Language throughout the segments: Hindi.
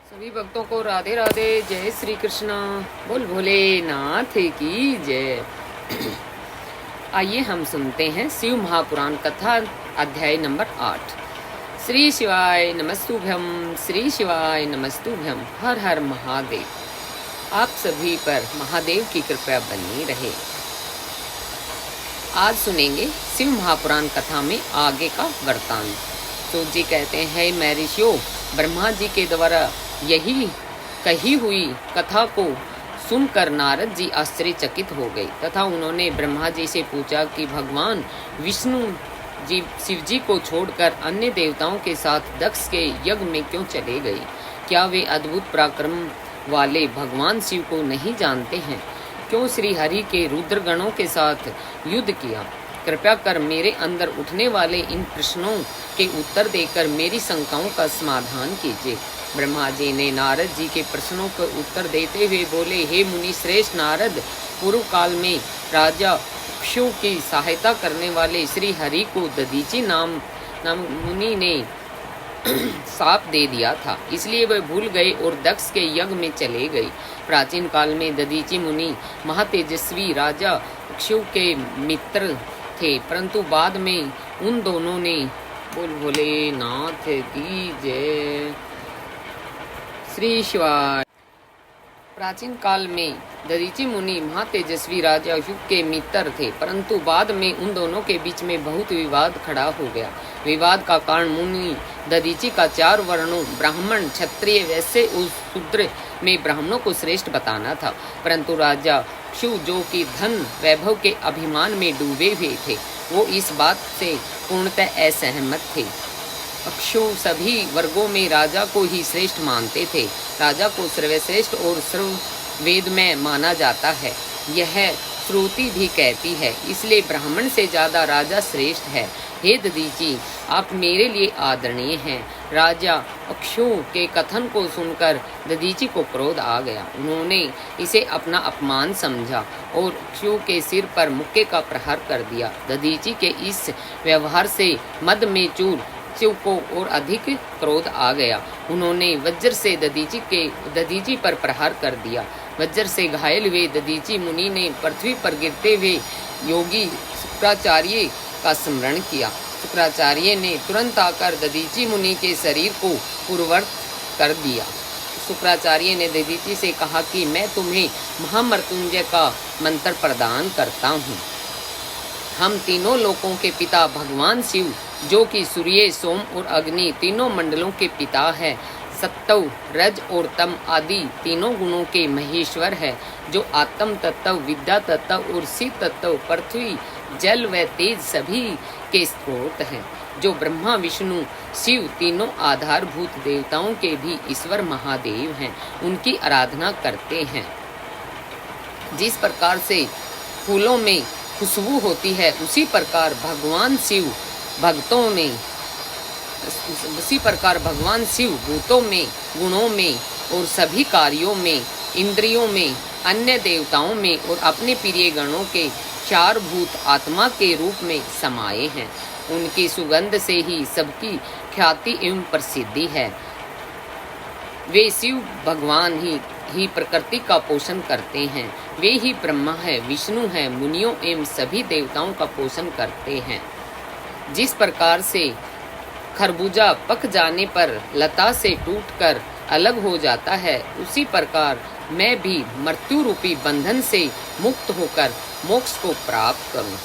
सभी भक्तों को राधे राधे। जय श्री कृष्णा। बोल भोलेनाथ की जय। आइए हम सुनते हैं शिव महापुराण कथा अध्याय नंबर 8। श्री शिवाय नमस्तुभ्यम, श्री शिवाय नमस्तुभ्यम। हर हर महादेव। आप सभी पर महादेव की कृपा बनी रहे। आज सुनेंगे शिव महापुराण कथा में आगे का वृतांत। तो जी कहते हैं, मैं ऋषियों ब्रह्मा जी के द्वारा यही कही हुई कथा को सुनकर नारद जी आश्चर्यचकित हो गए तथा उन्होंने ब्रह्मा जी से पूछा कि भगवान विष्णु जी शिव जी को छोड़कर अन्य देवताओं के साथ दक्ष के यज्ञ में क्यों चले गए? क्या वे अद्भुत पराक्रम वाले भगवान शिव को नहीं जानते हैं? क्यों श्री हरि के रुद्रगणों के साथ युद्ध किया? कृपया कर मेरे अंदर उठने वाले इन प्रश्नों के उत्तर देकर मेरी शंकाओं का समाधान कीजिए। ब्रह्मा जी ने नारद जी के प्रश्नों का उत्तर देते हुए बोले, हे मुनि श्रेष्ठ नारद, पूर्व काल में राजा इक्ष्वाकु की सहायता करने वाले श्री हरि को दधीचि नाम मुनि ने साप दे दिया था, इसलिए वह भूल गए और दक्ष के यज्ञ में चले गए। प्राचीन काल में दधीचि मुनि महातेजस्वी राजा इक्ष्वाकु के मित्र थे, परंतु बाद में उन दोनों ने बोल भोलेनाथ की जय। श्री शिवाय। प्राचीन काल में दधीचि मुनि महातेजस्वी राजा इक्ष्वाकु के मित्र थे, परंतु बाद में उन दोनों के बीच में बहुत विवाद खड़ा हो गया। विवाद का कारण मुनि दधीचि का 4 वर्णों ब्राह्मण, क्षत्रिय, वैश्य और शूद्र में ब्राह्मणों को श्रेष्ठ बताना था, परंतु राजा इक्ष्वाकु जो कि धन वैभव के अभिमान में डूबे हुए थे, वो इस बात से पूर्णतः असहमत थे। इक्ष्वाकु सभी वर्गों में राजा को ही श्रेष्ठ मानते थे। राजा को सर्वश्रेष्ठ और सर्ववेदमय माना जाता है, यह श्रुति भी कहती है, इसलिए ब्राह्मण से ज्यादा राजा श्रेष्ठ है। हे दधीचि, आप मेरे लिए आदरणीय हैं। राजा इक्ष्वाकु के कथन को सुनकर दधीचि को क्रोध आ गया। उन्होंने इसे अपना अपमान समझा और इक्ष्वाकु के सिर पर मुक्के का प्रहार कर दिया। दधीचि के इस व्यवहार से मद में चूर शिव को और अधिक क्रोध आ गया। उन्होंने वज्र से दधीचि पर प्रहार कर दिया। वज्र से घायल हुए दधीचि मुनि ने पृथ्वी पर गिरते हुए योगी शुक्राचार्य का स्मरण किया। शुक्राचार्य ने तुरंत आकर दधीचि मुनि के शरीर को पूर्ववत कर दिया। शुक्राचार्य ने दधीचि से कहा कि मैं तुम्हें महामृत्युंजय का मंत्र प्रदान करता हूँ। हम तीनों लोकों के पिता भगवान शिव, जो कि सूर्य, सोम और अग्नि तीनों मंडलों के पिता है, सत्व, रज और तम आदि तीनों गुणों के महेश्वर है, जो आत्म तत्व, विद्या तत्व और शिव तत्व, पृथ्वी, जल व तेज सभी के स्रोत हैं, जो ब्रह्मा, विष्णु, शिव तीनों आधारभूत देवताओं के भी ईश्वर महादेव हैं, उनकी आराधना करते हैं। जिस प्रकार से फूलों में खुशबू होती है, उसी प्रकार भगवान शिव भूतों में, गुणों में और सभी कार्यों में, इंद्रियों में, अन्य देवताओं में और अपने प्रिय गणों के 4 भूत आत्मा के रूप में समाये हैं। उनकी सुगंध से ही सबकी ख्याति एवं प्रसिद्धि है। वे शिव भगवान ही प्रकृति का पोषण करते हैं। वे ही ब्रह्मा है, विष्णु है, मुनियों एवं सभी देवताओं का पोषण करते हैं। जिस प्रकार से खरबूजा पक जाने पर लता से टूटकर अलग हो जाता है, उसी प्रकार मैं भी मृत्यु रूपी बंधन से मुक्त होकर मोक्ष को प्राप्त करूं।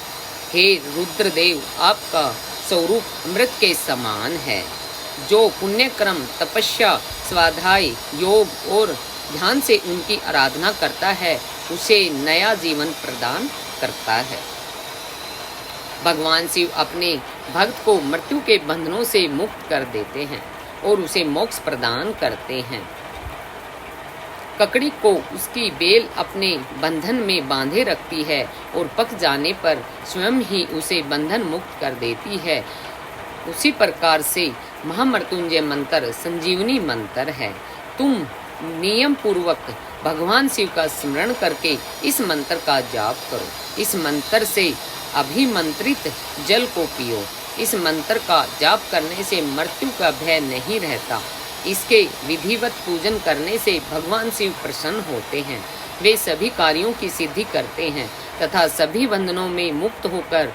हे रुद्रदेव, आपका स्वरूप अमृत के समान है। जो पुण्यक्रम, तपस्या, स्वाध्याय, योग और ध्यान से उनकी आराधना करता है, उसे नया जीवन प्रदान करता है। भगवान शिव अपने भक्त को मृत्यु के बंधनों से मुक्त कर देते हैं और उसे मोक्ष प्रदान करते हैं। ककड़ी को उसकी बेल अपने बंधन में बांधे रखती है और पक जाने पर स्वयं ही उसे बंधन मुक्त कर देती है। उसी प्रकार से महामृत्युंजय मंत्र संजीवनी मंत्र है। तुम नियम पूर्वक भगवान शिव का स्मरण करके इस मंत्र का जाप करो। इस मंत्र से अभिमंत्रित जल को पियो। इस मंत्र का जाप करने से मृत्यु का भय नहीं रहता। इसके विधिवत पूजन करने से भगवान शिव प्रसन्न होते हैं। वे सभी कार्यों की सिद्धि करते हैं तथा सभी बंधनों में मुक्त होकर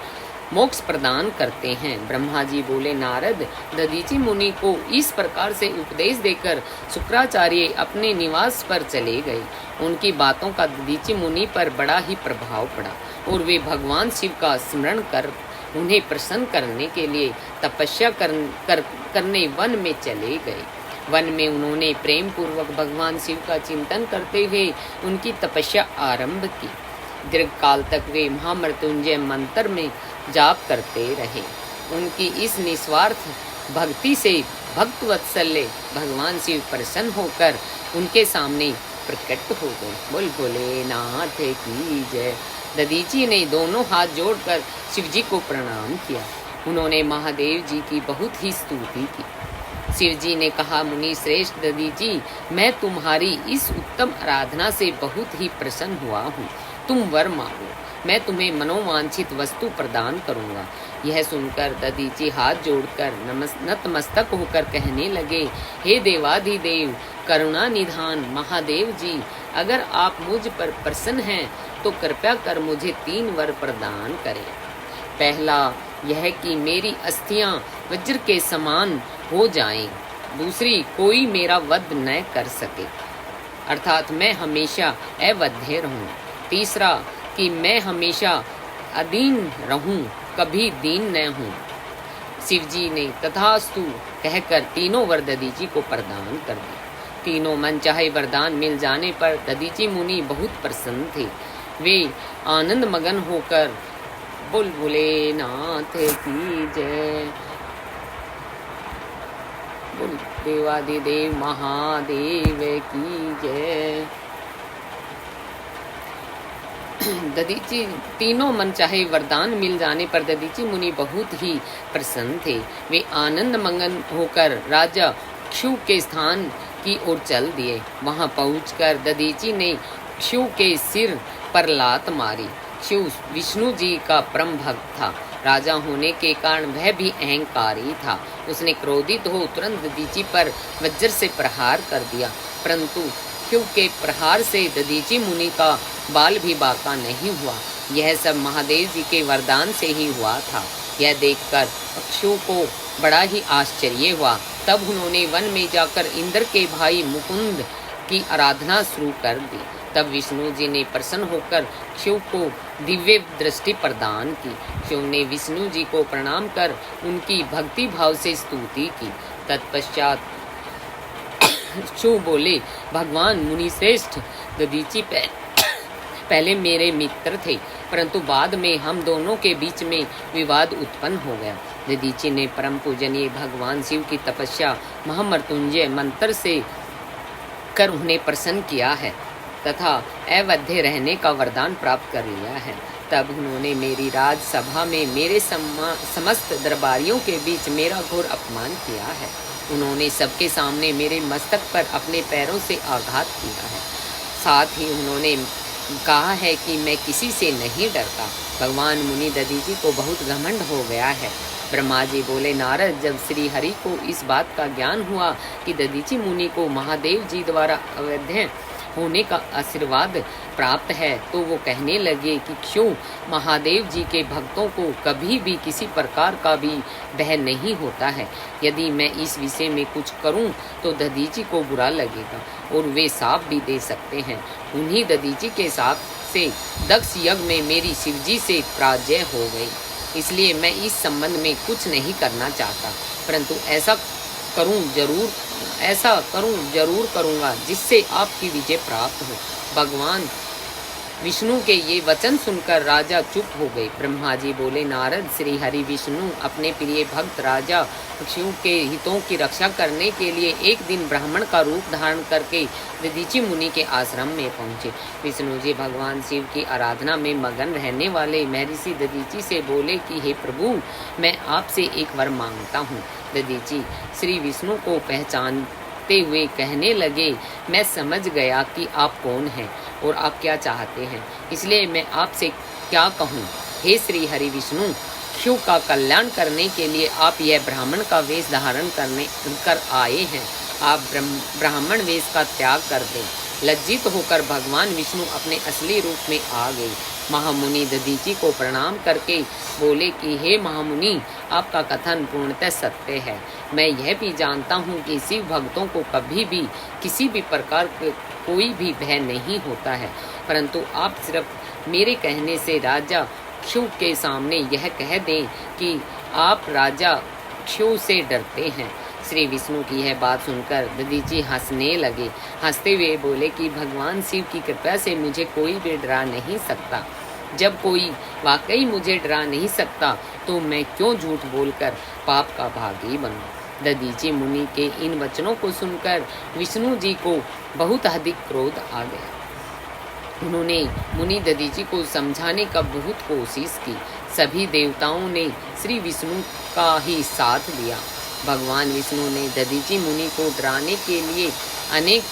मोक्ष प्रदान करते हैं। ब्रह्मा जी बोले, नारद, दधीचि मुनि को इस प्रकार से उपदेश देकर शुक्राचार्य अपने निवास पर चले गए। उनकी बातों का दधीचि मुनि पर बड़ा ही प्रभाव पड़ा और वे भगवान शिव का स्मरण कर उन्हें प्रसन्न करने के लिए तपस्या करने वन में चले गए। वन में उन्होंने प्रेम पूर्वक भगवान शिव का चिंतन करते हुए उनकी तपस्या आरंभ की। दीर्घ काल तक वे महामृत्युंजय मंत्र में जाप करते रहे। उनकी इस निस्वार्थ भक्ति से भक्त वत्सल्य भगवान शिव प्रसन्न होकर उनके सामने प्रकट हो गए। बोल भोलेनाथ की जय। दधीचि ने दोनों हाथ जोड़कर शिव जी को प्रणाम किया। उन्होंने महादेव जी की बहुत ही स्तुति की। शिव जी ने कहा, मुनि श्रेष्ठ दधीचि, मैं तुम्हारी इस उत्तम आराधना से बहुत ही प्रसन्न हुआ हूँ। तुम वर मांगो, मैं तुम्हें मनोवांछित वस्तु प्रदान करूँगा। यह सुनकर दधीचि हाथ जोड़कर नतमस्तक होकर कहने लगे, हे देवाधिदेव करुणा निधान महादेव जी, अगर आप मुझ पर प्रसन्न हैं तो कृपया कर मुझे 3 वर प्रदान करें। पहला यह कि मेरी अस्थियां वज्र के समान हो जाएं। दूसरी, कोई मेरा वध न कर सके, अर्थात मैं हमेशा अवध्य रहूं। तीसरा, कि मैं हमेशा अधीन रहूं, कभी दीन न हूं। शिवजी ने तथास्तु कहकर 3 वर दधीचि को प्रदान कर दिए। तीनों मनचाहे वरदान मिल जाने पर दधीचि मुनि बहुत प्रसन्न थे। वे आनंद मगन होकर बोल भोलेनाथ की जय, बोल देवादिदेव महादेव की जय। दधीचि तीनों मनचाहे वरदान मिल जाने पर दधीचि मुनि बहुत ही प्रसन्न थे। वे आनंद मगन होकर राजा क्षु के स्थान की ओर चल दिए। वहां पहुंचकर दधीचि ने क्षु के सिर पर लात मारी। शिव विष्णु जी का परम भक्त था। राजा होने के कारण वह भी अहंकारी था। उसने क्रोधित हो तुरंत दधीचि पर वज्र से प्रहार कर दिया, परंतु शिव के प्रहार से दधीचि मुनि का बाल भी बाका नहीं हुआ। यह सब महादेव जी के वरदान से ही हुआ था। यह देखकर अक्षु को बड़ा ही आश्चर्य हुआ। तब उन्होंने वन में जाकर इंद्र के भाई मुकुंद की आराधना शुरू कर दी। तब विष्णु जी ने प्रसन्न होकर शिव को दिव्य दृष्टि प्रदान की। शिव ने विष्णु जी को प्रणाम कर उनकी भक्ति भाव से स्तुति की। तत्पश्चात शिव बोले, भगवान मुनि श्रेष्ठ दधीचि पहले मेरे मित्र थे, परंतु बाद में हम दोनों के बीच में विवाद उत्पन्न हो गया। दधीचि ने परम पूजनीय भगवान शिव की तपस्या महामृत्युंजय मंत्र से कर उन्हें प्रसन्न किया है तथा अवध्य रहने का वरदान प्राप्त कर लिया है। तब उन्होंने मेरी राजसभा में मेरे समस्त दरबारियों के बीच मेरा घोर अपमान किया है। उन्होंने सबके सामने मेरे मस्तक पर अपने पैरों से आघात किया है। साथ ही उन्होंने कहा है कि मैं किसी से नहीं डरता। भगवान मुनि दधीचि को बहुत घमंड हो गया है। ब्रह्मा जी बोले, नारद, जब श्री हरि को इस बात का ज्ञान हुआ कि दधीचि मुनि को महादेव जी द्वारा अवध्य होने का आशीर्वाद प्राप्त है, तो वो कहने लगे कि क्यों महादेव जी के भक्तों को कभी भी किसी प्रकार का भी भय नहीं होता है। यदि मैं इस विषय में कुछ करूं तो दधीचि को बुरा लगेगा और वे साप भी दे सकते हैं। उन्हीं दधीचि के साप से दक्ष यज्ञ में मेरी शिवजी से पराजय हो गई। इसलिए मैं इस संबंध में कुछ नहीं करना चाहता, परंतु ऐसा करूं जरूर करूंगा जिससे आपकी विजय प्राप्त हो। भगवान विष्णु के ये वचन सुनकर राजा चुप हो गए। ब्रह्मा जी बोले, नारद, श्री हरि विष्णु अपने प्रिय भक्त राजा शिव के हितों की रक्षा करने के लिए एक दिन ब्राह्मण का रूप धारण करके दधीचि मुनि के आश्रम में पहुंचे। विष्णु जी भगवान शिव की आराधना में मगन रहने वाले महर्षि दधीचि से बोले कि हे प्रभु, मैं आपसे एक वर मांगता हूँ। दधीचि श्री विष्णु को पहचानते हुए कहने लगे, मैं समझ गया कि आप कौन हैं और आप क्या चाहते हैं, इसलिए मैं आपसे क्या कहूँ। हे श्री हरि विष्णु, शिव का कल्याण करने के लिए आप यह ब्राह्मण का वेश धारण कर आए हैं। आप ब्राह्मण वेश का त्याग कर दें। लज्जित होकर भगवान विष्णु अपने असली रूप में आ गए। महामुनि दधीची को प्रणाम करके बोले कि हे महामुनि, आपका कथन पूर्णतः सत्य है। मैं यह भी जानता हूँ कि शिव भक्तों को कभी भी किसी भी प्रकार के कोई भी भय नहीं होता है, परंतु आप सिर्फ मेरे कहने से राजा क्षु के सामने यह कह दें कि आप राजा क्षु से डरते हैं। श्री विष्णु की यह बात सुनकर दधीची हंसने लगे। हंसते हुए बोले कि भगवान शिव की कृपा से मुझे कोई भी डरा नहीं सकता। जब कोई वाकई मुझे डरा नहीं सकता तो मैं क्यों झूठ बोलकर पाप का भागी बनूं। दधीची मुनि के इन वचनों को सुनकर विष्णु जी को बहुत अधिक क्रोध आ गया। उन्होंने मुनि दधीची को समझाने का बहुत कोशिश की। सभी देवताओं ने श्री विष्णु का ही साथ दिया। भगवान विष्णु ने दधीची मुनि को डराने के लिए अनेक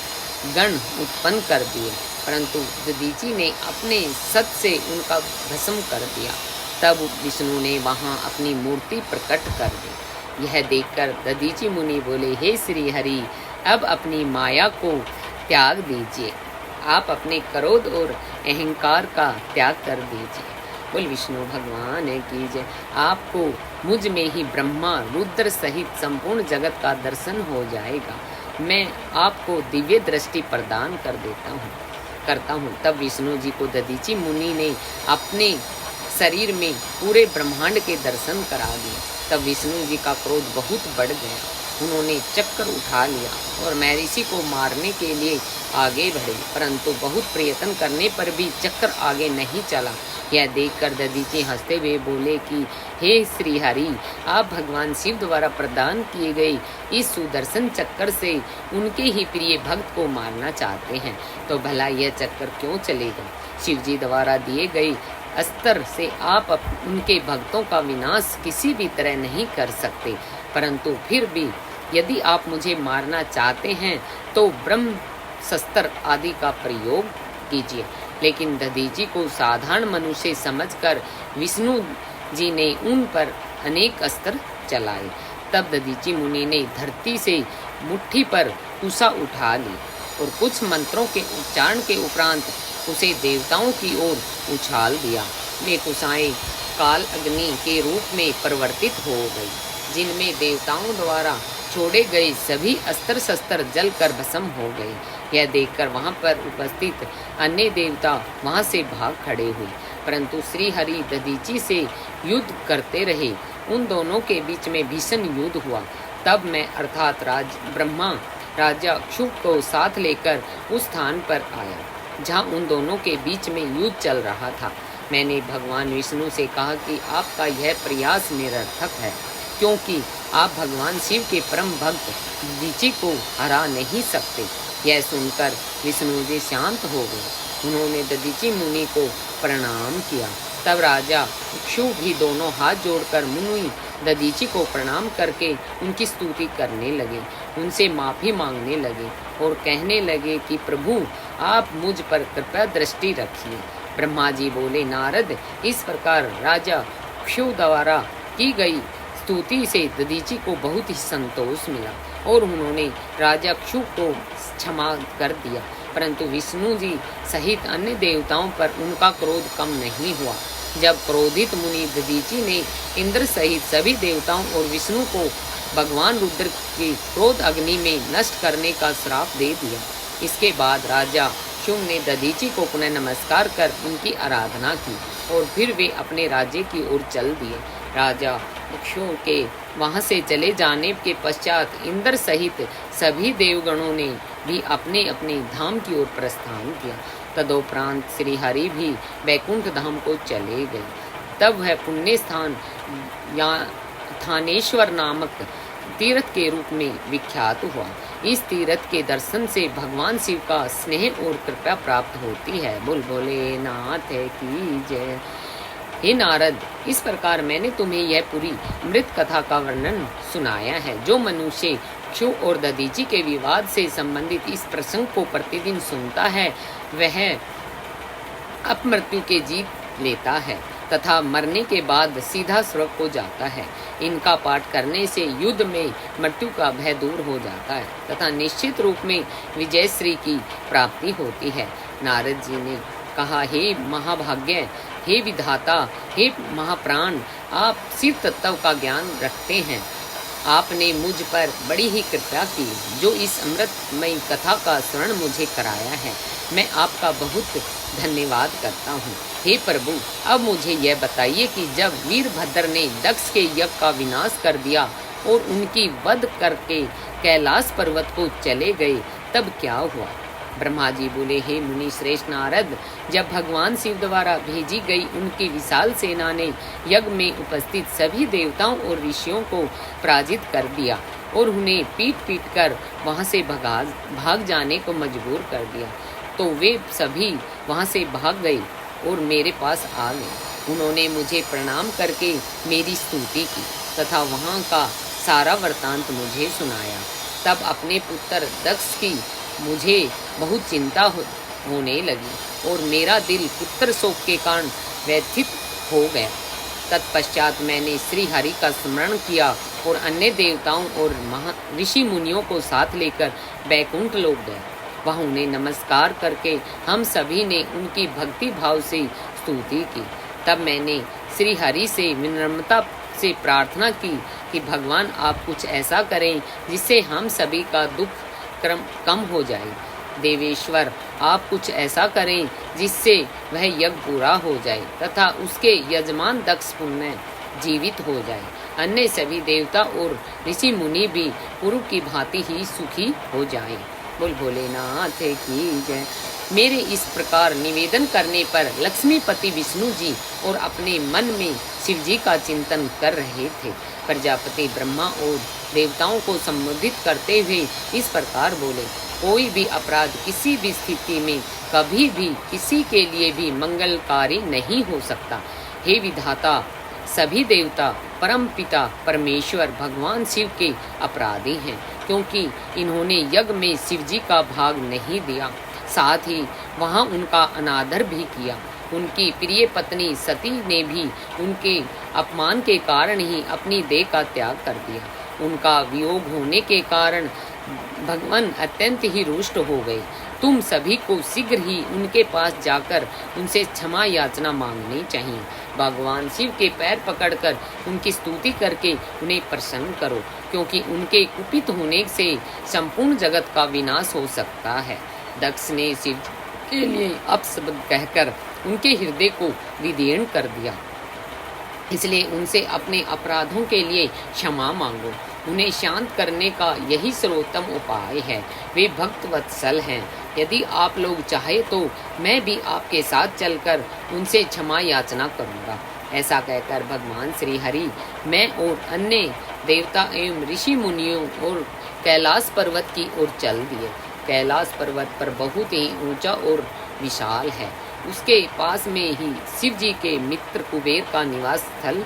गण उत्पन्न कर दिए, परंतु दधीची ने अपने सत से उनका भस्म कर दिया। तब विष्णु ने वहां अपनी मूर्ति प्रकट कर दी। यह देखकर दधीची मुनि बोले, हे श्री हरि, अब अपनी माया को त्याग दीजिए। आप अपने क्रोध और अहंकार का त्याग कर दीजिए। बोल विष्णु भगवान की जय। आपको मुझ में ही ब्रह्मा रुद्र सहित संपूर्ण जगत का दर्शन हो जाएगा। मैं आपको दिव्य दृष्टि प्रदान करता हूँ। तब विष्णु जी को दधीची मुनि ने अपने शरीर में पूरे ब्रह्मांड के दर्शन करा दिए। तब विष्णु जी का क्रोध बहुत बढ़ गया। उन्होंने चक्कर उठा लिया और महर्षि को मारने के लिए आगे बढ़े, परंतु बहुत प्रयत्न करने पर भी चक्कर आगे नहीं चला। यह देखकर दधीची हंसते हुए बोले कि हे श्री हरि, आप भगवान शिव द्वारा प्रदान किए गए इस सुदर्शन चक्कर से उनके ही प्रिय भक्त को मारना चाहते हैं, तो भला यह चक्कर क्यों चलेगा। शिव जी द्वारा दिए गए अस्त्र से आप उनके भक्तों का विनाश किसी भी तरह नहीं कर सकते, परंतु फिर भी यदि आप मुझे मारना चाहते हैं तो ब्रह्म शस्त्र आदि का प्रयोग कीजिए। लेकिन दधीची को साधारण मनुष्य समझकर विष्णु जी ने उन पर अनेक अस्त्र चलाए। तब दधीची मुनि ने धरती से मुट्ठी पर कुशा उठा ली और कुछ मंत्रों के उच्चारण के उपरांत उसे देवताओं की ओर उछाल दिया। वे कुशाएं काल अग्नि के रूप में परिवर्तित हो गई, जिनमें देवताओं द्वारा छोड़े गए सभी अस्त्र शस्त्र जलकर भस्म हो गए। यह देखकर वहां पर उपस्थित अन्य देवता वहां से भाग खड़े हुए, परंतु श्री हरि दधीची से युद्ध करते रहे। उन दोनों के बीच में भीषण युद्ध हुआ। तब मैं अर्थात ब्रह्मा राजा क्षुभ को साथ लेकर उस स्थान पर आया जहां उन दोनों के बीच में युद्ध चल रहा था। मैंने भगवान विष्णु से कहा कि आपका यह प्रयास निरर्थक है, क्योंकि आप भगवान शिव के परम भक्त दधीची को हरा नहीं सकते। यह सुनकर विष्णु जी शांत हो गए। उन्होंने दधीची मुनि को प्रणाम किया। तब राजा क्षु भी दोनों हाथ जोड़कर मुनि दधीची को प्रणाम करके उनकी स्तुति करने लगे, उनसे माफी मांगने लगे और कहने लगे कि प्रभु, आप मुझ पर कृपा दृष्टि रखिए। ब्रह्मा जी बोले, नारद, इस प्रकार राजा क्षु द्वारा की गई स्तुति से दधीची को बहुत ही संतोष मिला और उन्होंने राजा क्षु को क्षमा कर दिया, परंतु विष्णु जी सहित अन्य देवताओं पर उनका क्रोध कम नहीं हुआ। जब क्रोधित मुनि दधीची ने इंद्र सहित सभी देवताओं और विष्णु को भगवान रुद्र की क्रोध अग्नि में नष्ट करने का श्राप दे दिया। इसके बाद राजा क्षु ने दधीची को पुनः नमस्कार कर उनकी आराधना की और फिर वे अपने राज्य की ओर चल दिए। राजा क्षु के वहां से चले जाने के पश्चात इंद्र सहित सभी देवगणों ने भी अपने अपने धाम की ओर प्रस्थान किया। तदोपरांत श्री हरि भी वैकुंठ धाम को चले गए। तब वह पुण्य स्थान थानेश्वर नामक तीर्थ के रूप में विख्यात हुआ। इस तीर्थ के दर्शन से भगवान शिव का स्नेह और कृपा प्राप्त होती है। बोल भोलेनाथ की जय। हे नारद, इस प्रकार मैंने तुम्हें यह पूरी मृत कथा का वर्णन सुनाया है। जो मनुष्य क्षु और दधीची के विवाद से संबंधित इस प्रसंग को प्रतिदिन सुनता है, वह अपमृत्यु के जीत लेता है तथा मरने के बाद सीधा स्वर्ग को जाता है। इनका पाठ करने से युद्ध में मृत्यु का भय दूर हो जाता है तथा निश्चित रूप में विजयश्री की प्राप्ति होती है। नारद जी ने कहा, हे महाभाग्य, हे विधाता, हे महाप्राण, आप शिव तत्व का ज्ञान रखते हैं। आपने मुझ पर बड़ी ही कृपा की जो इस अमृतमयी कथा का स्मरण मुझे कराया है। मैं आपका बहुत धन्यवाद करता हूँ। हे प्रभु, अब मुझे यह बताइए कि जब वीरभद्र ने दक्ष के यज्ञ का विनाश कर दिया और उनकी वध करके कैलाश पर्वत को चले गए तब क्या हुआ? ब्रह्मा जी बोले, हे मुनि श्रेष्ठ नारद, जब भगवान शिव द्वारा भेजी गई उनकी विशाल सेना ने यज्ञ में उपस्थित सभी देवताओं और ऋषियों को पराजित कर दिया और उन्हें पीट पीट कर वहां से भाग जाने को मजबूर कर दिया, तो वे सभी वहां से भाग गए और मेरे पास आ गए। उन्होंने मुझे प्रणाम करके मेरी स्तुति की तथा वहां का सारा वृतांत मुझे सुनाया। तब अपने पुत्र दक्ष की मुझे बहुत चिंता होने लगी और मेरा दिल पुत्र शोक के कारण व्यथित हो गया। तत्पश्चात मैंने श्री हरि का स्मरण किया और अन्य देवताओं और ऋषि मुनियों को साथ लेकर बैकुंठ लोक गए। वहाँ उन्हें नमस्कार करके हम सभी ने उनकी भक्ति भाव से स्तुति की। तब मैंने श्री हरि से विनम्रता से प्रार्थना की कि भगवान आप कुछ ऐसा करें जिससे हम सभी का दुख कम हो जाए। देवेश्वर, आप कुछ ऐसा करें जिससे वह यज्ञ पूरा हो जाए तथा उसके यजमान दक्ष पुण्य जीवित हो जाए। अन्य सभी देवता और ऋषि मुनि भी पूर्व की भांति ही सुखी हो जाएं। बोल भोलेनाथ की जय। मेरे इस प्रकार निवेदन करने पर लक्ष्मीपति विष्णु जी और अपने मन में शिव जी का चिंतन कर रहे थे। प्रजापति ब्रह्मा और देवताओं को संबोधित करते हुए इस प्रकार बोले, कोई भी अपराध किसी भी स्थिति में कभी भी किसी के लिए भी मंगलकारी नहीं हो सकता। हे विधाता, सभी देवता परम पिता परमेश्वर भगवान शिव के अपराधी हैं, क्योंकि इन्होंने यज्ञ में शिव जी का भाग नहीं दिया, साथ ही वहां उनका अनादर भी किया। उनकी प्रिय पत्नी सती ने भी उनके अपमान के कारण ही अपनी देह का त्याग कर दिया। उनका वियोग होने के कारण भगवान अत्यंत ही रुष्ट हो गए। तुम सभी को शीघ्र ही उनके पास जाकर उनसे क्षमा याचना मांगनी चाहिए। भगवान शिव के पैर पकड़कर उनकी स्तुति करके उन्हें प्रसन्न करो, क्योंकि उनके कुपित होने से संपूर्ण जगत का विनाश हो सकता है। दक्ष ने शिव के लिए अपशब्द कहकर उनके हृदय को विदीर्ण कर दिया, इसलिए उनसे अपने अपराधों के लिए क्षमा मांगो। उन्हें शांत करने का यही सर्वोत्तम उपाय है। वे भक्त वत्सल हैं। यदि आप लोग चाहे तो मैं भी आपके साथ चलकर उनसे क्षमा याचना करूंगा। ऐसा कहकर भगवान श्री हरि, मैं और अन्य देवता एवं ऋषि मुनियों और कैलाश पर्वत की ओर चल दिए। कैलाश पर्वत पर बहुत ही ऊंचा और विशाल है। उसके पास में ही शिव जी के मित्र कुबेर का निवास स्थल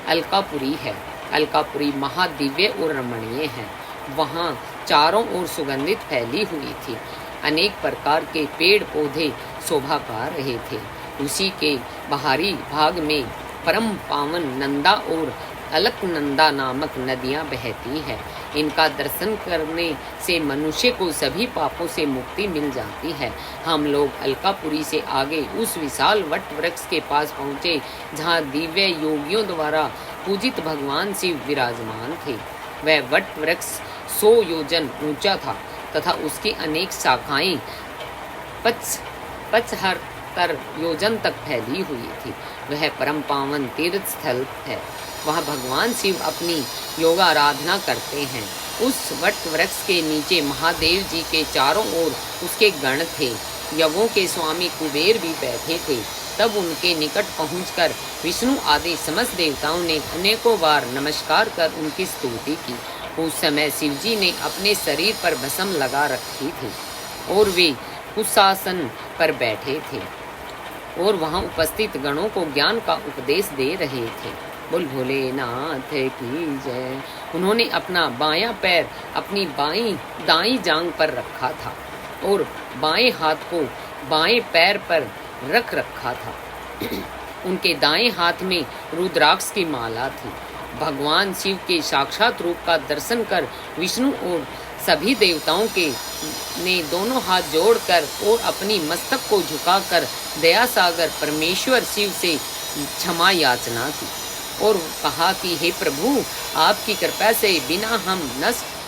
अलकापुरी है। अलकापुरी महादिव्य और रमणीय है। वहाँ चारों ओर सुगंधित फैली हुई थी। अनेक प्रकार के पेड़ पौधे शोभा पा रहे थे। उसी के बाहरी भाग में परम पावन नंदा और अलकनंदा नामक नदियां बहती है। इनका दर्शन करने से मनुष्य को सभी पापों से मुक्ति मिल जाती है। हम लोग अलकापुरी से आगे उस विशाल वट वृक्ष के पास पहुँचे, जहाँ दिव्य योगियों द्वारा पूजित भगवान शिव विराजमान थे। वह वट वृक्ष 100 योजन ऊंचा था तथा उसकी अनेक शाखाएं 75 योजन तक फैली हुई थी। वह परम पावन तीर्थ स्थल है। वहाँ भगवान शिव अपनी योगा आराधना करते हैं। उस वट वृक्ष के नीचे महादेव जी के चारों ओर उसके गण थे। यज्ञों के स्वामी कुबेर भी बैठे थे। तब उनके निकट पहुंचकर विष्णु आदि समस्त देवताओं ने अनेकों बार नमस्कार कर उनकी स्तुति की। उस समय शिव जी ने अपने शरीर पर भस्म लगा रखी थी और वे कुशासन पर बैठे थे और वहां उपस्थित गणों को ज्ञान का उपदेश दे रहे थे। बोल भोलेनाथ की जय। उन्होंने अपना बायां पैर अपनी दाईं जांघ पर रखा था और बाएं हाथ को बाएं पैर पर रख रखा था। उनके दाएं हाथ में रुद्राक्ष की माला थी। भगवान शिव के साक्षात रूप का दर्शन कर विष्णु और सभी देवताओं के ने दोनों हाथ जोड़कर और अपनी मस्तक को झुकाकर दया सागर परमेश्वर शिव से क्षमा याचना की और कहा कि हे प्रभु, आपकी कृपा से बिना हम नष्ट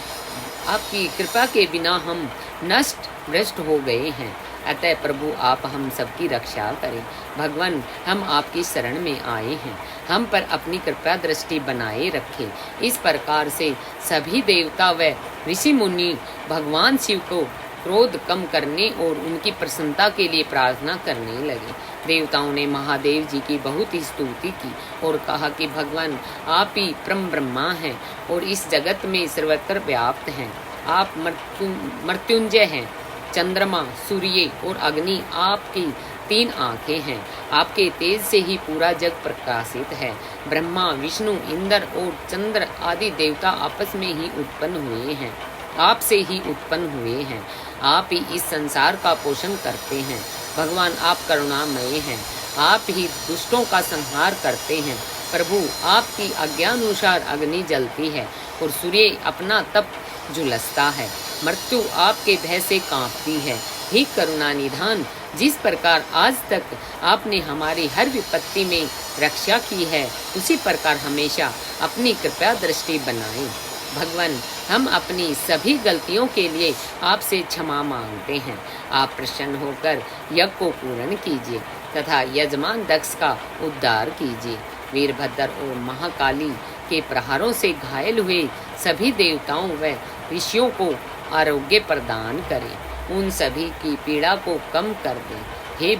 आपकी कृपा के बिना हम नष्ट भ्रष्ट हो गए हैं। अतः प्रभु आप हम सबकी रक्षा करें। भगवान, हम आपकी शरण में आए हैं, हम पर अपनी कृपा दृष्टि बनाए रखें। इस प्रकार से सभी देवता व ऋषि मुनि भगवान शिव को क्रोध कम करने और उनकी प्रसन्नता के लिए प्रार्थना करने लगे। देवताओं ने महादेव जी की बहुत ही स्तुति की और कहा कि भगवान, आप ही परम ब्रह्मा हैं और इस जगत में सर्वत्र व्याप्त हैं। आप मृत्युंजय हैं। चंद्रमा, सूर्य और अग्नि आपकी 3 आंखें हैं। आपके तेज से ही पूरा जग प्रकाशित है। ब्रह्मा, विष्णु, इंद्र और चंद्र आदि देवता आपस में ही उत्पन्न हुए हैं, आपसे ही उत्पन्न हुए हैं। आप ही इस संसार का पोषण करते हैं। भगवान, आप करुणामय हैं, आप ही दुष्टों का संहार करते हैं। प्रभु, आपकी आज्ञानुसार अग्नि जलती है और सूर्य अपना तप झुलसता है। मृत्यु आपके भय से कांपती है। हे करुणा निधान, जिस प्रकार आज तक आपने हमारी हर विपत्ति में रक्षा की है, उसी प्रकार हमेशा अपनी कृपा दृष्टि बनाएं। भगवान, हम अपनी सभी गलतियों के लिए आपसे क्षमा मांगते हैं। आप प्रसन्न होकर यज्ञ को पूर्ण कीजिए तथा यजमान दक्ष का उद्धार कीजिए। वीरभद्र और महाकाली के प्रहारों से घायल हुए सभी देवताओं व ऋषियों को आरोग्य प्रदान करें, उन सभी की पीड़ा को कम कर दें। हे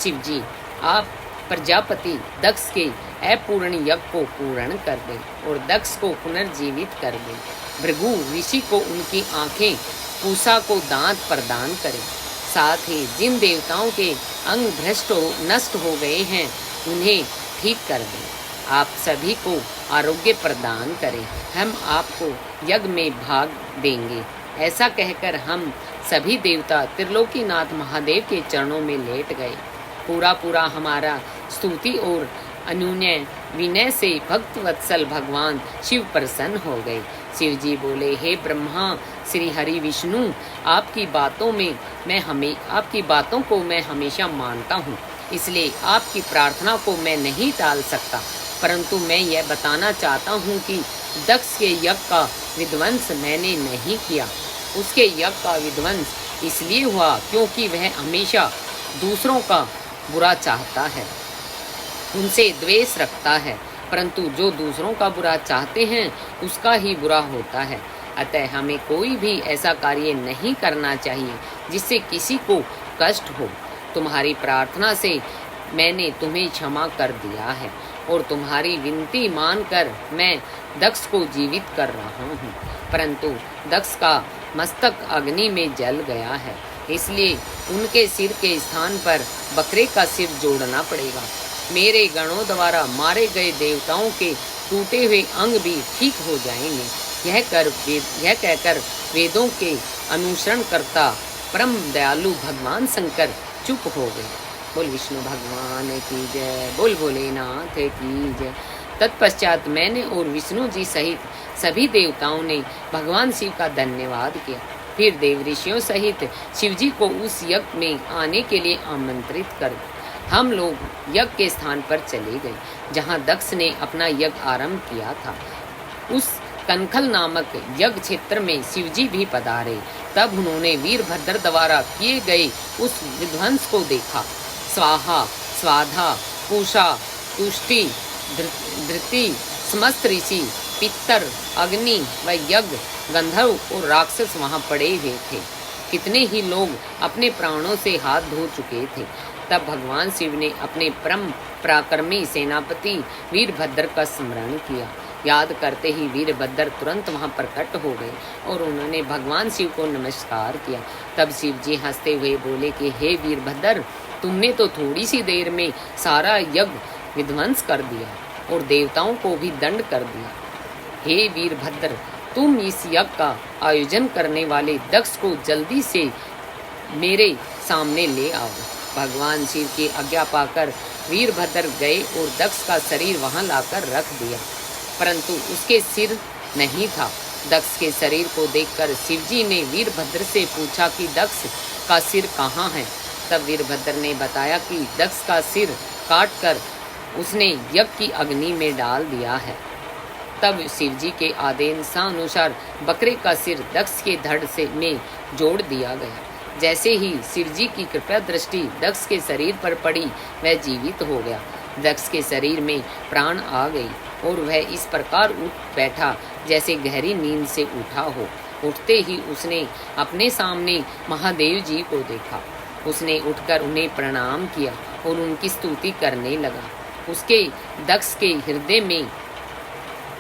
शिव जी, आप प्रजापति दक्ष के अपूर्ण यज्ञ को पूर्ण कर दें और दक्ष को पुनर्जीवित कर दें। भृगु ऋषि को उनकी आंखें, पूषा को दांत प्रदान करें। साथ ही जिन देवताओं के अंग भ्रष्ट नष्ट हो गए हैं, उन्हें ठीक कर दें। आप सभी को आरोग्य प्रदान करें। हम आपको यज्ञ में भाग देंगे। ऐसा कहकर हम सभी देवता त्रिलोकीनाथ महादेव के चरणों में लेट गए। पूरा हमारा स्तुति और अनुनय विनय से भक्त वत्सल भगवान शिव प्रसन्न हो गए। शिव जी बोले, हे ब्रह्मा, श्री हरि विष्णु, आपकी बातों को मैं हमेशा मानता हूँ, इसलिए आपकी प्रार्थना को मैं नहीं टाल सकता। परंतु मैं यह बताना चाहता हूँ कि दक्ष के यज्ञ का विध्वंस मैंने नहीं किया। उसके यज्ञ का विध्वंस इसलिए हुआ क्योंकि वह हमेशा दूसरों का बुरा चाहता है, उनसे द्वेष रखता है, परंतु जो दूसरों का बुरा चाहते हैं उसका ही बुरा होता है। अतः हमें कोई भी ऐसा कार्य नहीं करना चाहिए जिससे किसी को कष्ट हो। तुम्हारी प्रार्थना से मैंने तुम्हें क्षमा कर दिया है और तुम्हारी विनती मानकर मैं दक्ष को जीवित कर रहा हूँ, परंतु दक्ष का मस्तक अग्नि में जल गया है, इसलिए उनके सिर के स्थान पर बकरे का सिर जोड़ना पड़ेगा। मेरे गणों द्वारा मारे गए देवताओं के टूटे हुए अंग भी ठीक हो जाएंगे। यह कहकर वेदों के अनुसरण करता परम दयालु भगवान शंकर चुप हो गए। बोल विष्णु भगवान की जय, बोल भोलेनाथ की जय। तत्पश्चात मैंने और विष्णु जी सहित सभी देवताओं ने भगवान शिव का धन्यवाद किया। फिर देव ऋषियों सहित शिव जी को उस यज्ञ में आने के लिए आमंत्रित कर हम लोग यज्ञ के स्थान पर चले गए जहां दक्ष ने अपना यज्ञ आरंभ किया था। उस कनखल नामक यज्ञ क्षेत्र में शिवजी भी पधारे। तब उन्होंने वीरभद्र द्वारा किए गए उस विध्वंस को देखा। स्वाहा, स्वाधा, पूषा, तुष्टि, धृति, समस्त ऋषि, पितर, अग्नि व यज्ञ, गंधर्व और राक्षस वहां पड़े हुए थे। कितने ही लोग अपने प्राणों से हाथ धो चुके थे। तब भगवान शिव ने अपने परम पराक्रमी सेनापति वीरभद्र का स्मरण किया। याद करते ही वीरभद्र तुरंत वहां प्रकट हो गए और उन्होंने भगवान शिव को नमस्कार किया। तब शिव जी हंसते हुए बोले कि हे वीरभद्र, तुमने तो थोड़ी सी देर में सारा यज्ञ विध्वंस कर दिया और देवताओं को भी दंड कर दिया। हे वीरभद्र, तुम इस यज्ञ का आयोजन करने वाले दक्ष को जल्दी से मेरे सामने ले आओ। भगवान शिव की आज्ञा पाकर वीरभद्र गए और दक्ष का शरीर वहां लाकर रख दिया, परंतु उसके सिर नहीं था। दक्ष के शरीर को देखकर शिवजी ने वीरभद्र से पूछा कि दक्ष का सिर कहाँ है। तब वीरभद्र ने बताया कि दक्ष का सिर काटकर उसने यज्ञ की अग्नि में डाल दिया है। तब शिवजी के आदेशानुसार बकरे का सिर दक्ष के धड़ से में जोड़ दिया गया। जैसे ही शिवजी की कृपा दृष्टि दक्ष के शरीर पर पड़ी, वह जीवित हो गया। दक्ष के शरीर में प्राण आ गई और वह इस प्रकार उठ बैठा जैसे गहरी नींद से उठा हो। उठते ही उसने अपने सामने महादेव जी को देखा। उसने उठकर उन्हें प्रणाम किया और उनकी स्तुति करने लगा। उसके दक्ष के हृदय में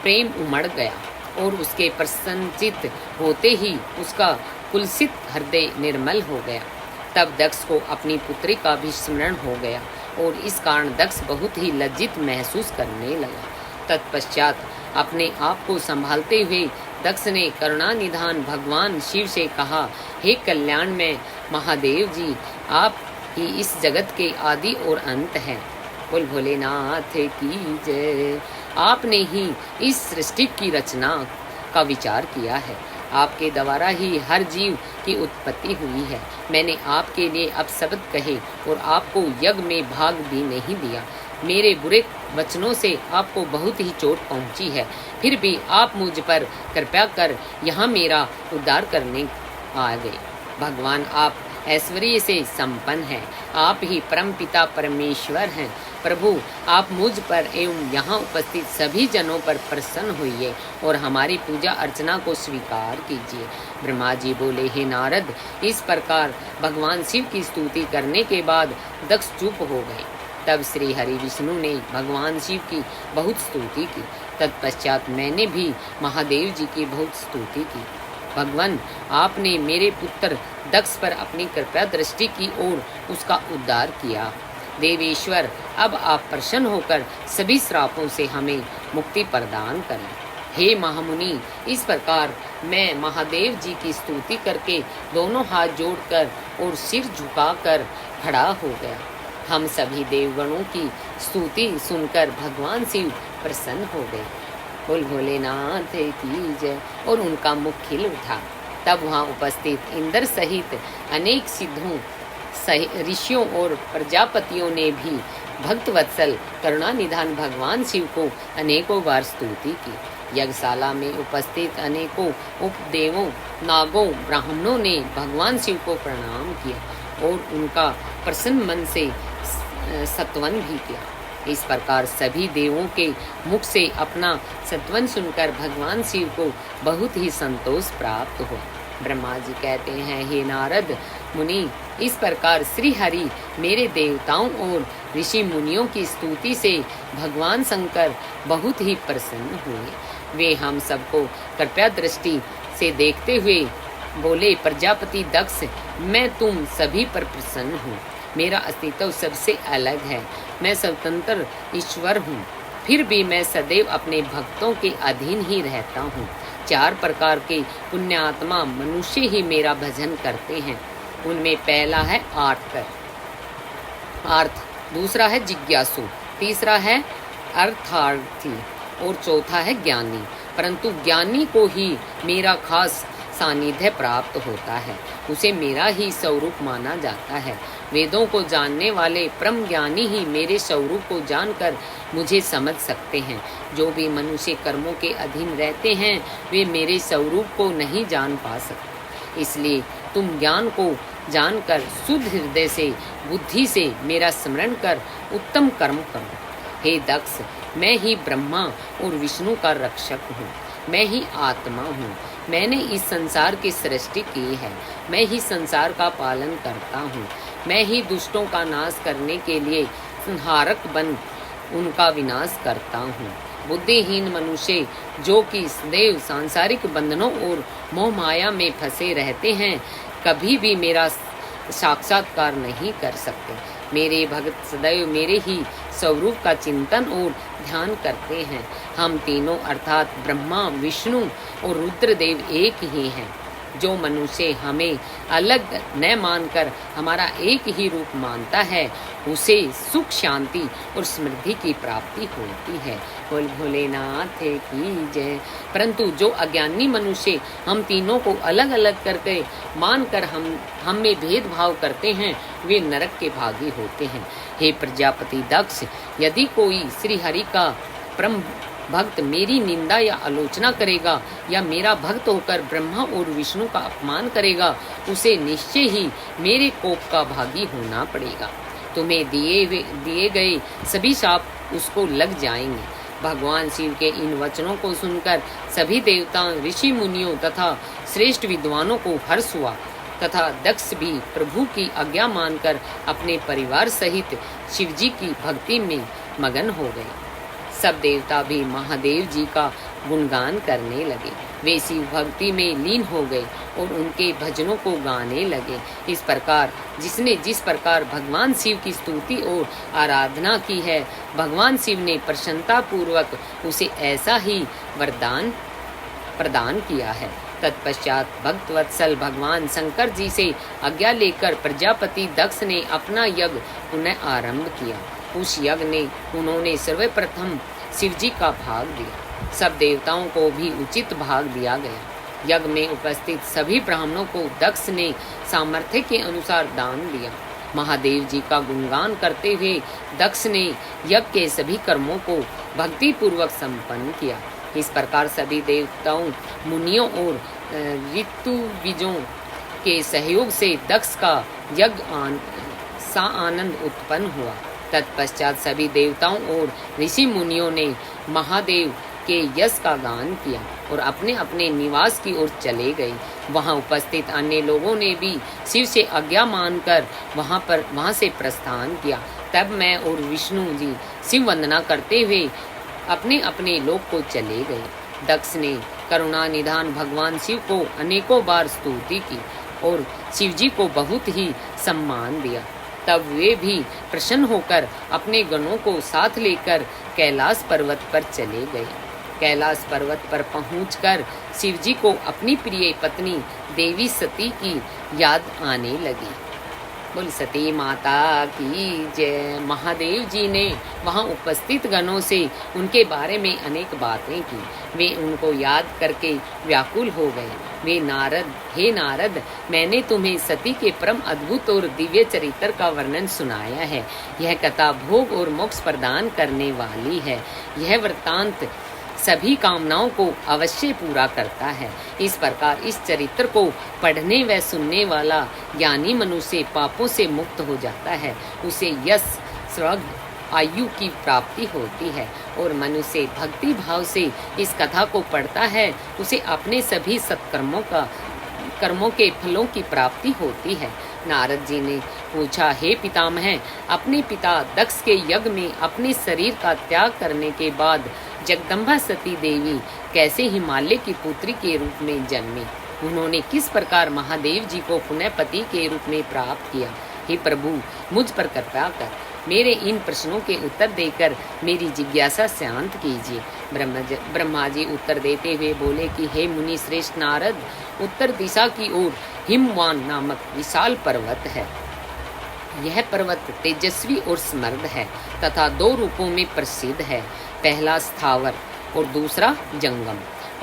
प्रेम उमड़ गया और उसके प्रसन्नचित होते ही उसका कुलसित हृदय निर्मल हो गया। तब दक्ष को अपनी पुत्री का भी स्मरण हो गया और इस कारण दक्ष बहुत ही लज्जित महसूस करने लगा। तत्पश्चात अपने आप को संभालते हुए दक्ष ने करुणानिधान भगवान शिव से कहा, हे कल्याण में महादेव जी, आप ही इस जगत के आदि और अंत हैं। बोल भोलेनाथ की जय। आपने ही इस सृष्टि की रचना का विचार किया है। आपके द्वारा ही हर जीव की उत्पत्ति हुई है। मैंने आपके लिए अब शब्द कहे और आपको यज्ञ में भाग भी नहीं दिया। मेरे बुरे वचनों से आपको बहुत ही चोट पहुंची है, फिर भी आप मुझ पर कृपया कर यहाँ मेरा उद्धार करने आ गए। भगवान, आप ऐश्वर्य से संपन्न हैं। आप ही परम पिता परमेश्वर हैं। प्रभु, आप मुझ पर एवं यहाँ उपस्थित सभी जनों पर प्रसन्न होइए और हमारी पूजा अर्चना को स्वीकार कीजिए। ब्रह्मा जी बोले, हे नारद, इस प्रकार भगवान शिव की स्तुति करने के बाद दक्ष चुप हो गए। तब श्री हरि विष्णु ने भगवान शिव की बहुत स्तुति की। तत्पश्चात मैंने भी महादेव जी की बहुत स्तुति की। भगवान, आपने मेरे पुत्र दक्ष पर अपनी कृपा दृष्टि की और उसका उद्धार किया। देवेश्वर, अब आप प्रसन्न होकर सभी श्रापों से हमें मुक्ति प्रदान करें। हे महामुनि, इस प्रकार मैं महादेव जी की स्तुति करके दोनों हाथ जोड़कर और सिर झुकाकर खड़ा हो गया। हम सभी देवगणों की स्तुति सुनकर भगवान शिव प्रसन्न हो गए। बोल भोलेनाथ की जय। और उनका मुख खिल उठा। तब वहाँ उपस्थित इंद्र सहित अनेक सिद्धों, ऋषियों और प्रजापतियों ने भी भक्तवत्सल करुणानिधान भगवान शिव को अनेकों बार स्तुति की। यज्ञशाला में उपस्थित अनेकों उपदेवों, नागों, ब्राह्मणों ने भगवान शिव को प्रणाम किया और उनका प्रसन्न मन से सत्वन भी किया। इस प्रकार सभी देवों के मुख से अपना सत्वन सुनकर भगवान शिव को बहुत ही संतोष प्राप्त हुआ। ब्रह्मा जी कहते हैं, हे नारद मुनि, इस प्रकार श्री हरि मेरे देवताओं और ऋषि मुनियों की स्तुति से भगवान शंकर बहुत ही प्रसन्न हुए। वे हम सबको कृपया दृष्टि से देखते हुए बोले, प्रजापति दक्ष, मैं तुम सभी पर प्रसन्न हूँ। मेरा अस्तित्व सबसे अलग है। मैं स्वतंत्र ईश्वर हूँ, फिर भी मैं सदैव अपने भक्तों के अधीन ही रहता हूँ। 4 प्रकार के पुण्यात्मा मनुष्य ही मेरा भजन करते हैं। उनमें पहला है आर्थ, दूसरा है जिज्ञासु, तीसरा है अर्थार्थी और चौथा है ज्ञानी। परंतु ज्ञानी को ही मेरा खास सानिध्य प्राप्त होता है, उसे मेरा ही स्वरूप माना जाता है। वेदों को जानने वाले परम ज्ञानी ही मेरे स्वरूप को जानकर मुझे समझ सकते हैं। जो भी मनुष्य कर्मों के अधीन रहते हैं, वे मेरे स्वरूप को नहीं जान पा सकते। इसलिए तुम ज्ञान को जानकर शुद्ध हृदय से, बुद्धि से मेरा स्मरण कर उत्तम कर्म करो। हे दक्ष, मैं ही ब्रह्मा और विष्णु का रक्षक हूँ। मैं ही आत्मा हूँ। मैंने इस संसार की सृष्टि की है। मैं ही संसार का पालन करता हूँ। मैं ही दुष्टों का नाश करने के लिए संहारक बन उनका विनाश करता हूँ। बुद्धिहीन मनुष्य जो कि सदैव सांसारिक बंधनों और मोह माया में फंसे रहते हैं, कभी भी मेरा साक्षात्कार नहीं कर सकते। मेरे भक्त सदैव मेरे ही स्वरूप का चिंतन और ध्यान करते हैं। हम तीनों अर्थात ब्रह्मा, विष्णु और रुद्रदेव एक ही हैं। जो मनुष्य हमें अलग न मानकर हमारा एक ही रूप मानता है, उसे सुख, शांति और समृद्धि की प्राप्ति होती है। बोल भोलेनाथ की जय। परंतु जो अज्ञानी मनुष्य हम तीनों को अलग अलग करके मानकर हम में भेदभाव करते हैं, वे नरक के भागी होते हैं। हे प्रजापति दक्ष, यदि कोई श्री हरि का परम भक्त मेरी निंदा या आलोचना करेगा या मेरा भक्त होकर ब्रह्मा और विष्णु का अपमान करेगा, उसे निश्चय ही मेरे कोप का भागी होना पड़ेगा। तुम्हें दिए गए सभी शाप उसको लग जाएंगे। भगवान शिव के इन वचनों को सुनकर सभी देवताओं, ऋषि मुनियों तथा श्रेष्ठ विद्वानों को हर्ष हुआ तथा दक्ष भी प्रभु की आज्ञा मानकर अपने परिवार सहित शिवजी की भक्ति में मगन हो गए। सब देवता भी महादेव जी का गुणगान करने लगे। वे शिव भक्ति में लीन हो गए और उनके भजनों को गाने लगे। इस प्रकार जिसने जिस प्रकार भगवान शिव की स्तुति और आराधना की है, भगवान शिव ने प्रसन्नता पूर्वक उसे ऐसा ही वरदान प्रदान किया है। तत्पश्चात भक्त वत्सल भगवान शंकर जी से आज्ञा लेकर प्रजापति दक्ष ने अपना यज्ञ पुनः आरंभ किया। उस यज्ञ ने उन्होंने सर्वप्रथम शिवजी का भाग दिया। सब देवताओं को भी उचित भाग दिया गया। यज्ञ में उपस्थित सभी ब्राह्मणों को दक्ष ने सामर्थ्य के अनुसार दान दिया। महादेव जी का गुणगान करते हुए दक्ष ने यज्ञ के सभी कर्मों को भक्ति पूर्वक संपन्न किया। इस प्रकार सभी देवताओं, मुनियों और ऋतुविजों के सहयोग से दक्ष का यज्ञ सा आनंद उत्पन्न हुआ। तत्पश्चात सभी देवताओं और ऋषि मुनियों ने महादेव के यश का गान किया और अपने अपने निवास की ओर चले गए। वहां उपस्थित अन्य लोगों ने भी शिव से आज्ञा मानकर वहां से प्रस्थान किया। तब मैं और विष्णु जी शिव वंदना करते हुए अपने अपने लोक को चले गए। दक्ष ने करुणा निधान भगवान शिव को अनेकों बार स्तुति की और शिव जी को बहुत ही सम्मान दिया। तब वे भी प्रसन्न होकर अपने गणों को साथ लेकर कैलाश पर्वत पर चले गए। कैलाश पर्वत पर पहुंचकर शिवजी को अपनी प्रिय पत्नी देवी सती की याद आने लगी। बोल सती माता की जय। महादेव जी ने वहां उपस्थित गणों से उनके बारे में अनेक बातें की। वे उनको याद करके व्याकुल हो गए। वे नारद, हे नारद, मैंने तुम्हें सती के परम अद्भुत और दिव्य चरित्र का वर्णन सुनाया है। यह कथा भोग और मोक्ष प्रदान करने वाली है। यह वृत्तांत सभी कामनाओं को अवश्य पूरा करता है। इस प्रकार इस चरित्र को पढ़ने व सुनने वाला ज्ञानी मनुष्य पापों से मुक्त हो जाता है। उसे यश, स्वर्ग, आयु की प्राप्ति होती है और मनुष्य भक्ति भाव से इस कथा को पढ़ता है, उसे अपने सभी कर्मों के फलों की प्राप्ति होती है। नारद जी ने पूछा, हे पितामह, अपने पिता दक्ष के यज्ञ में अपने शरीर का त्याग करने के बाद जगदम्बा सती देवी कैसे हिमालय की पुत्री के रूप में जन्मी? उन्होंने किस प्रकार महादेव जी को पुनः पति के रूप में प्राप्त किया? हे प्रभु, मुझ पर कृपा कर मेरे इन प्रश्नों के उत्तर देकर मेरी जिज्ञासा शांत कीजिए। ब्रह्मा जी उत्तर देते हुए बोले कि हे मुनि श्रेष्ठ नारद, उत्तर दिशा की ओर हिमवान नामक विशाल पर्वत है। यह पर्वत तेजस्वी और समृद्ध है तथा दो रूपों में प्रसिद्ध है। पहला स्थावर और दूसरा जंगम।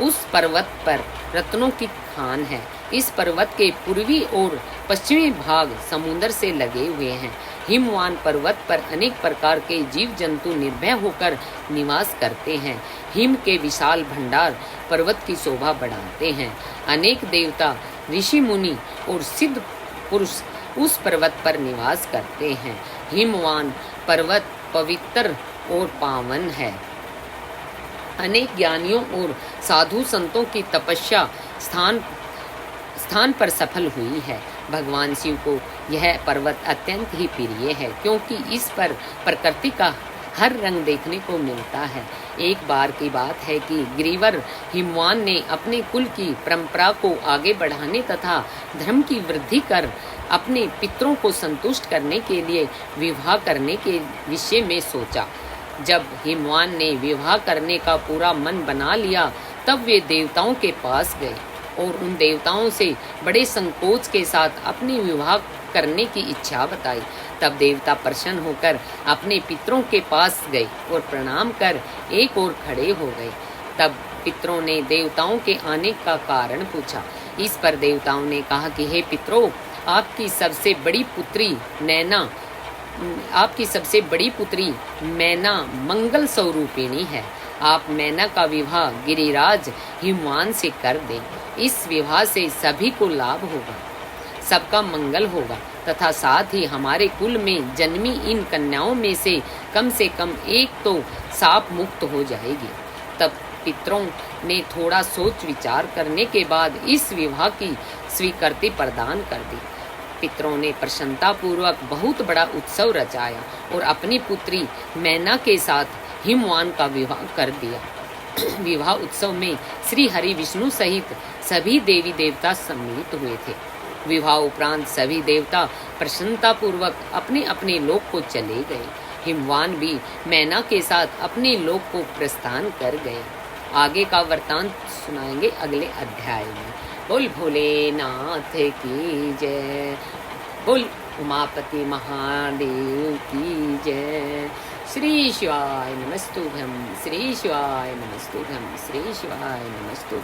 उस पर्वत पर रत्नों की खान है। इस पर्वत के पूर्वी और पश्चिमी भाग समुद्र से लगे हुए हैं। हिमवान पर्वत पर अनेक प्रकार के जीव जंतु निर्भय होकर निवास करते हैं। हिम के विशाल भंडार पर्वत की शोभा बढ़ाते हैं। अनेक देवता, ऋषि मुनि और सिद्ध पुरुष उस पर्वत पर निवास करते हैं। हिमवान पर्वत पवित्र और पावन है। अनेक ज्ञानियों और साधु संतों की तपस्या स्थान पर सफल हुई है। भगवान शिव को यह पर्वत अत्यंत ही प्रिय है, क्योंकि इस पर प्रकृति का हर रंग देखने को मिलता है। एक बार की बात है कि गिरिवर हिमवान ने अपने कुल की परंपरा को आगे बढ़ाने तथा धर्म की वृद्धि कर अपने पितरों को संतुष्ट करने के लिए विवाह करने के विषय में सोचा। जब हिमवान ने विवाह करने का पूरा मन बना लिया, तब वे देवताओं के पास गए और उन देवताओं से बड़े संकोच के साथ अपनी विवाह करने की इच्छा बताई। तब देवता प्रसन्न होकर अपने पितरों के पास गए और प्रणाम कर एक ओर खड़े हो गए। तब पितरों ने देवताओं के आने का कारण पूछा। इस पर देवताओं ने कहा कि हे पितरों, आपकी सबसे बड़ी पुत्री मैना मंगल स्वरूपिणी है। आप मैना का विवाह गिरिराज हिमवान से कर दें। इस विवाह से सभी को लाभ होगा, सबका मंगल होगा तथा साथ ही हमारे कुल में जन्मी इन कन्याओं में से कम एक तो साप मुक्त हो जाएगी। तब पितरों ने थोड़ा सोच विचार करने के बाद इस विवाह की स्वीकृति प्रदान कर दी। पितरों ने प्रसन्नता पूर्वक बहुत बड़ा उत्सव रचाया और अपनी पुत्री मैना के साथ हिमवान का विवाह कर दिया। विवाह उत्सव में श्री हरि विष्णु सहित सभी देवी देवता सम्मिलित हुए थे। विवाह उपरांत सभी देवता प्रसन्नता पूर्वक अपने अपने लोक को चले गए। हिमवान भी मैना के साथ अपने लोक को प्रस्थान कर गए। आगे का वृतांत सुनाएंगे अगले अध्याय में। बोल भोलेनाथ की जय, बोल उमापति महादेव की जय। श्री शिवाय नमस्तुभ्यं, श्री शिवाय नमस्तुभ्यं, श्री शिवाय नमस्तुभ्यं।